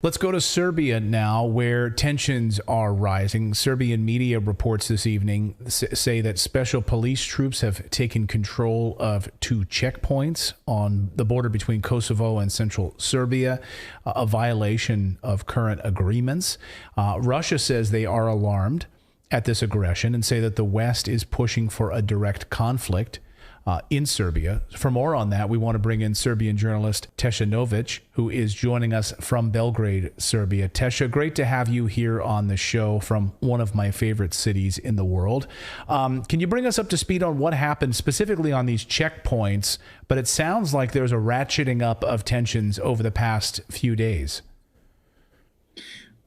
Let's go to Serbia now, where tensions are rising. Serbian media reports this evening say that special police troops have taken control of two checkpoints on the border between Kosovo and central Serbia, a violation of current agreements. Russia says they are alarmed at this aggression and say that the West is pushing for a direct conflict in Serbia. For more on that, we want to bring in Serbian journalist Tesa Tesanovic, who is joining us from Belgrade, Serbia. Tesa, great to have you here on the show from one of my favorite cities in the world. Can you bring us up to speed on what happened specifically on these checkpoints? But it sounds like there's a ratcheting up of tensions over the past few days.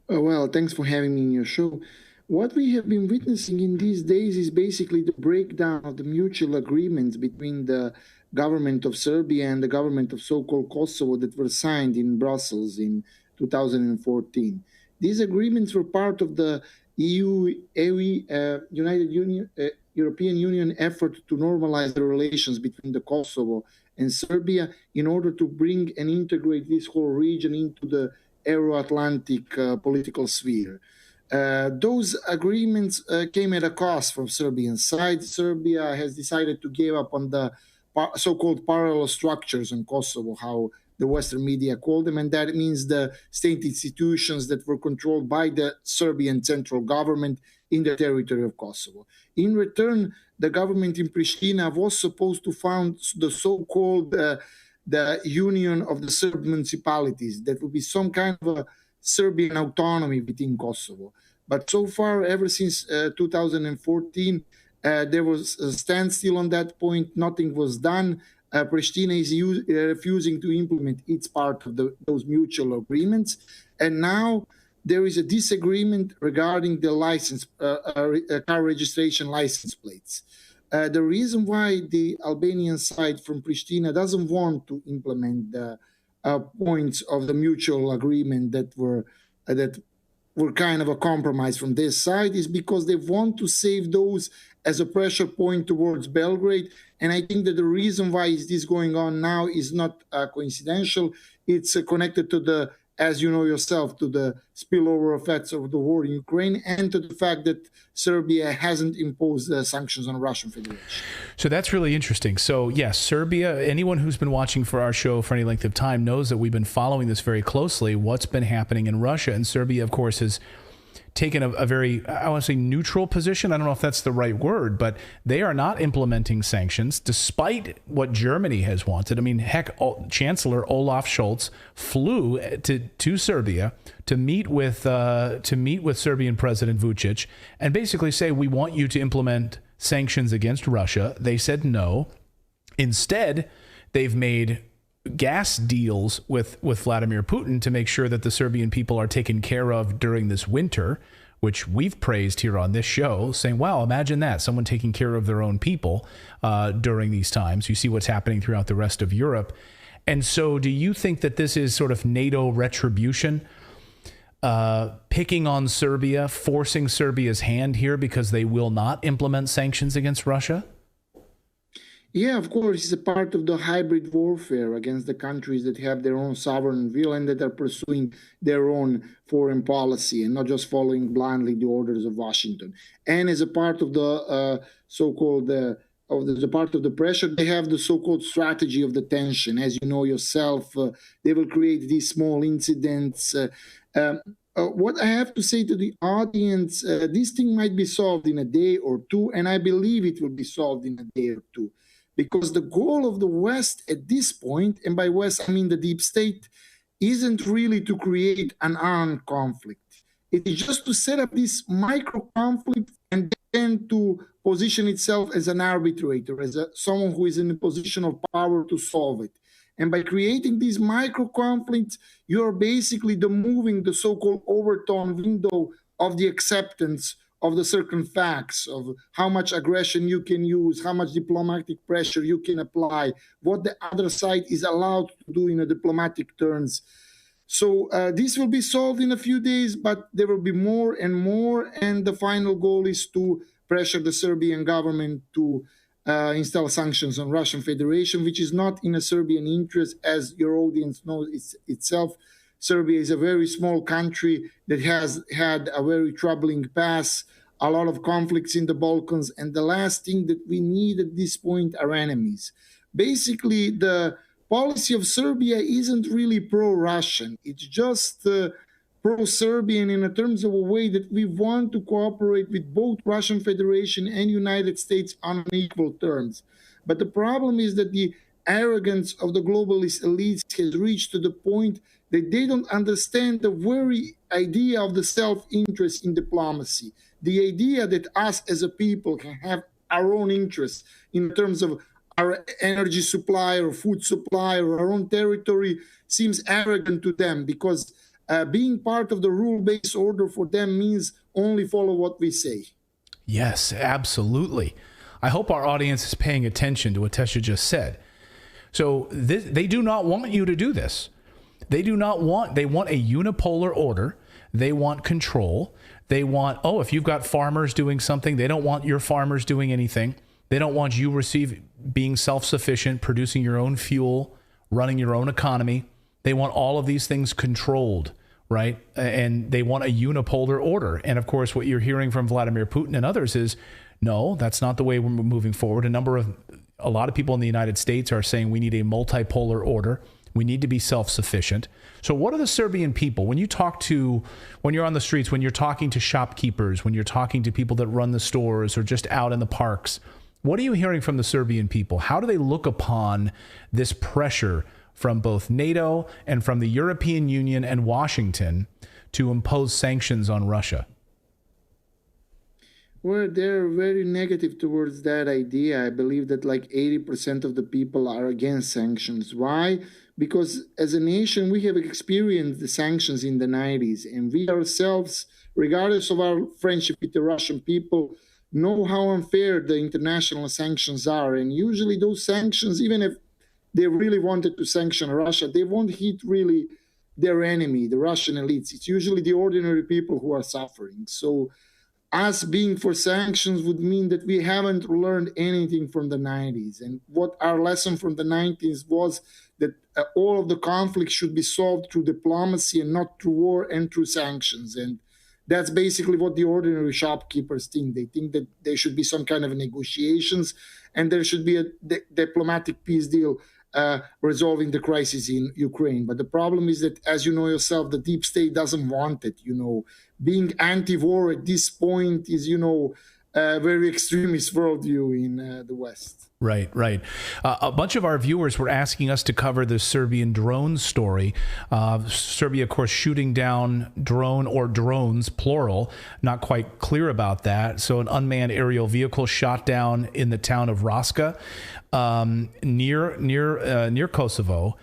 Well, thanks for having me in your show. What we have been witnessing in these days is basically the breakdown of the mutual agreements between the government of Serbia and the government of so-called Kosovo that were signed in Brussels in 2014. These agreements were part of the European Union effort to normalize the relations between the Kosovo and Serbia in order to bring and integrate this whole region into the Euro-Atlantic political sphere. Those agreements came at a cost from Serbian side. Serbia has decided to give up on the so-called parallel structures in Kosovo, how the Western media call them, and that means the state institutions that were controlled by the Serbian central government in the territory of Kosovo. In return, the government in Pristina was supposed to found the so-called the Union of the Serb Municipalities. That would be some kind of a Serbian autonomy within Kosovo. But so far, ever since 2014, there was a standstill on that point. Nothing was done. Pristina is refusing to implement its part of those mutual agreements. And now there is a disagreement regarding the license, car registration license plates. The reason why the Albanian side from Pristina doesn't want to implement the points of the mutual agreement that were kind of a compromise from this side is because they want to save those as a pressure point towards Belgrade. And I think that the reason why is this going on now is not coincidental. It's connected to the, as you know yourself, to the spillover effects of the war in Ukraine and to the fact that Serbia hasn't imposed sanctions on the Russian Federation. So that's really interesting. So yes, Serbia, anyone who's been watching for our show for any length of time knows that we've been following this very closely, what's been happening in Russia. And Serbia, of course, has taken a very, I want to say, neutral position. I don't know if that's the right word, but they are not implementing sanctions despite what Germany has wanted. I mean, heck, Chancellor Olaf Scholz flew to Serbia to meet with Serbian President Vučić and basically say, we want you to implement sanctions against Russia. They said no. Instead, they've made gas deals with Vladimir Putin to make sure that the Serbian people are taken care of during this winter, which we've praised here on this show, saying, wow, imagine that, someone taking care of their own people during these times. You see what's happening throughout the rest of Europe. And so do you think that this is sort of NATO retribution, picking on Serbia, forcing Serbia's hand here because they will not implement sanctions against Russia? Yeah, of course, it's a part of the hybrid warfare against the countries that have their own sovereign will and that are pursuing their own foreign policy and not just following blindly the orders of Washington. And as a part of the so-called the part of the pressure, they have the so-called strategy of the tension. As you know yourself, they will create these small incidents. What I have to say to the audience, this thing might be solved in a day or two, and I believe it will be solved in a day or two. Because the goal of the West at this point, and by West I mean the deep state, isn't really to create an armed conflict. It is just to set up this micro conflict and then to position itself as an arbitrator, as someone who is in a position of power to solve it. And by creating these micro conflicts, you're basically moving the so-called overtone window of the acceptance of the certain facts, of how much aggression you can use, how much diplomatic pressure you can apply, what the other side is allowed to do in a diplomatic terms. So this will be solved in a few days, but there will be more and more. And the final goal is to pressure the Serbian government to install sanctions on Russian Federation, which is not in a Serbian interest, as your audience knows itself. Serbia is a very small country that has had a very troubling past, a lot of conflicts in the Balkans, and the last thing that we need at this point are enemies. Basically, the policy of Serbia isn't really pro-Russian. It's just pro-Serbian in terms of a way that we want to cooperate with both Russian Federation and United States on equal terms. But the problem is that the arrogance of the globalist elites has reached to the point that they don't understand the very idea of the self-interest in diplomacy. The idea that us as a people can have our own interests in terms of our energy supply or food supply or our own territory seems arrogant to them, because being part of the rule-based order for them means only follow what we say. Yes, absolutely. I hope our audience is paying attention to what Tesa just said. So they do not want you to do this. They want a unipolar order. They want control. They want, if you've got farmers doing something, they don't want your farmers doing anything. They don't want you being self-sufficient, producing your own fuel, running your own economy. They want all of these things controlled, right? And they want a unipolar order. And of course, what you're hearing from Vladimir Putin and others is, no, that's not the way we're moving forward. A lot of people in the United States are saying we need a multipolar order. We need to be self-sufficient. So what are the Serbian people, when you're on the streets, when you're talking to shopkeepers, when you're talking to people that run the stores or just out in the parks, what are you hearing from the Serbian people? How do they look upon this pressure from both NATO and from the European Union and Washington to impose sanctions on Russia? Well, they're very negative towards that idea. I believe that like 80% of the people are against sanctions. Why? Because as a nation, we have experienced the sanctions in the 90s, and we ourselves, regardless of our friendship with the Russian people, know how unfair the international sanctions are. And usually those sanctions, even if they really wanted to sanction Russia, they won't hit really their enemy, the Russian elites. It's usually the ordinary people who are suffering. So us being for sanctions would mean that we haven't learned anything from the 90s. And what our lesson from the 90s was that all of the conflicts should be solved through diplomacy and not through war and through sanctions. And that's basically what the ordinary shopkeepers think. They think that there should be some kind of negotiations and there should be a diplomatic peace deal resolving the crisis in Ukraine. But the problem is that, as you know yourself, the deep state doesn't want it. Being anti-war at this point is, a very extremist worldview in the West. Right. A bunch of our viewers were asking us to cover the Serbian drone story. Serbia, of course, shooting down drones, plural, not quite clear about that. So an unmanned aerial vehicle shot down in the town of Raska, near Kosovo.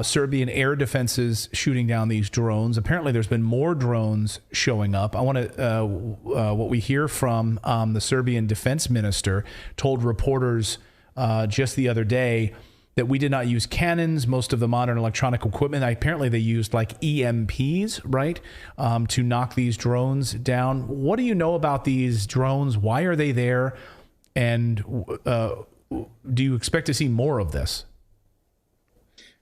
Serbian air defenses shooting down these drones. Apparently, there's been more drones showing up. I want to, what we hear from the Serbian defense minister told reporters just the other day that we did not use cannons, most of the modern electronic equipment. Apparently, they used like EMPs, right, to knock these drones down. What do you know about these drones? Why are they there? And do you expect to see more of this?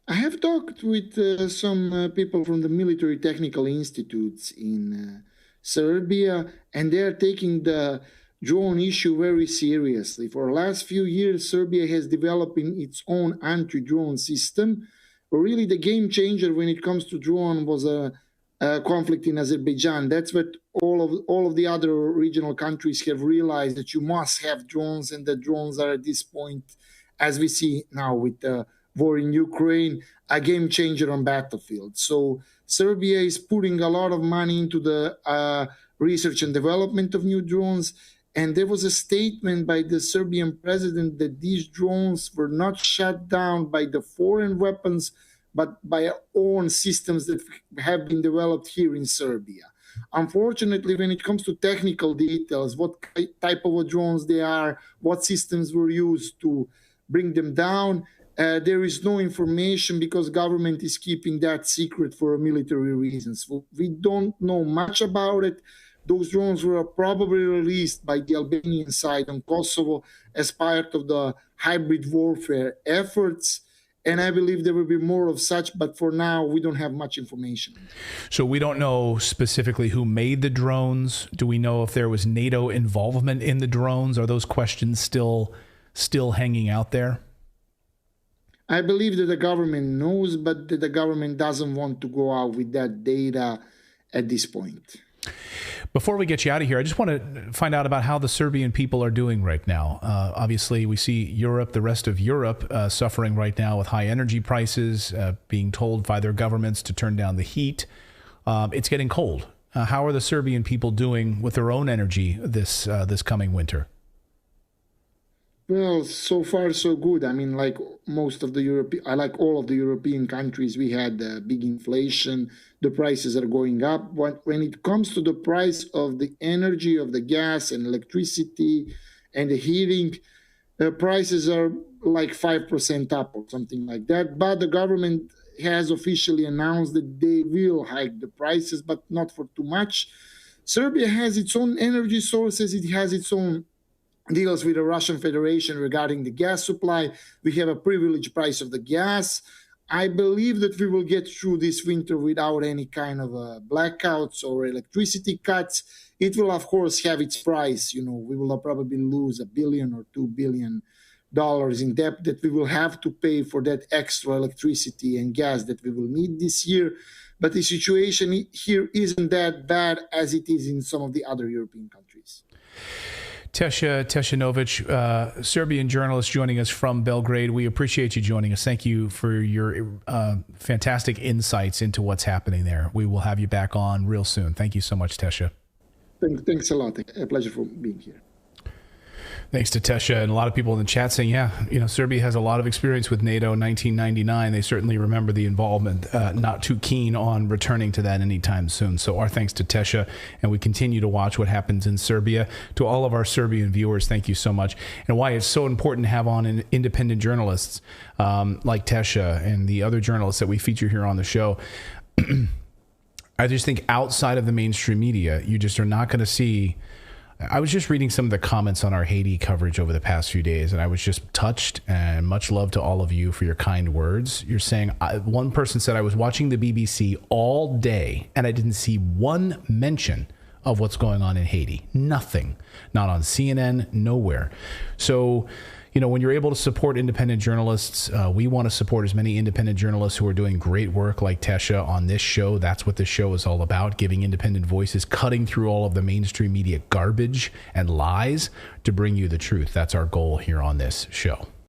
I have talked with some people from the military technical institutes in Serbia, and they are taking the drone issue very seriously. For the last few years, Serbia has developed its own anti-drone system. But really, the game changer when it comes to drone was a conflict in Azerbaijan. That's what all of the other regional countries have realized, that you must have drones, and the drones are at this point, as we see now with the war in Ukraine, a game changer on battlefield. So Serbia is putting a lot of money into the research and development of new drones. And there was a statement by the Serbian president that these drones were not shut down by the foreign weapons, but by our own systems that have been developed here in Serbia. Unfortunately, when it comes to technical details, what type of drones they are, what systems were used to bring them down, there is no information because government is keeping that secret for military reasons. We don't know much about it. Those drones were probably released by the Albanian side on Kosovo as part of the hybrid warfare efforts. And I believe there will be more of such, but for now, we don't have much information. So we don't know specifically who made the drones. Do we know if there was NATO involvement in the drones? Are those questions still hanging out there? I believe that the government knows, but that the government doesn't want to go out with that data at this point. Before we get you out of here, I just want to find out about how the Serbian people are doing right now. Obviously, we see Europe, the rest of Europe, suffering right now with high energy prices, being told by their governments to turn down the heat. It's getting cold. How are the Serbian people doing with their own energy this coming winter? Well, so far so good. I mean, like most of the like all of the European countries, we had big inflation. The prices are going up. When it comes to the price of the energy, of the gas and electricity and the heating, prices are like 5% up or something like that. But the government has officially announced that they will hike the prices, but not for too much. Serbia has its own energy sources. It has its own deals with the Russian Federation regarding the gas supply. We have a privileged price of the gas. I believe that we will get through this winter without any kind of blackouts or electricity cuts. It will, of course, have its price. You know, we will probably lose $1 billion or $2 billion in debt that we will have to pay for that extra electricity and gas that we will need this year. But the situation here isn't that bad as it is in some of the other European countries. Tesa Tesanovic, Serbian journalist joining us from Belgrade. We appreciate you joining us. Thank you for your fantastic insights into what's happening there. We will have you back on real soon. Thank you so much, Tesa. Thanks a lot. A pleasure for being here. Thanks to Tesa, and a lot of people in the chat saying, yeah, you know, Serbia has a lot of experience with NATO. 1999, they certainly remember the involvement. Not too keen on returning to that anytime soon. So our thanks to Tesa, and we continue to watch what happens in Serbia. To all of our Serbian viewers, thank you so much. And why it's so important to have on independent journalists like Tesa and the other journalists that we feature here on the show. I just think outside of the mainstream media, you just are not going to see. I was just reading some of the comments on our Haiti coverage over the past few days, and I was just touched, and much love to all of you for your kind words. You're saying, one person said, I was watching the BBC all day, and I didn't see one mention of what's going on in Haiti. Nothing. Not on CNN, nowhere. So, you know, when you're able to support independent journalists, we want to support as many independent journalists who are doing great work like Tesa on this show. That's what this show is all about, giving independent voices, cutting through all of the mainstream media garbage and lies to bring you the truth. That's our goal here on this show.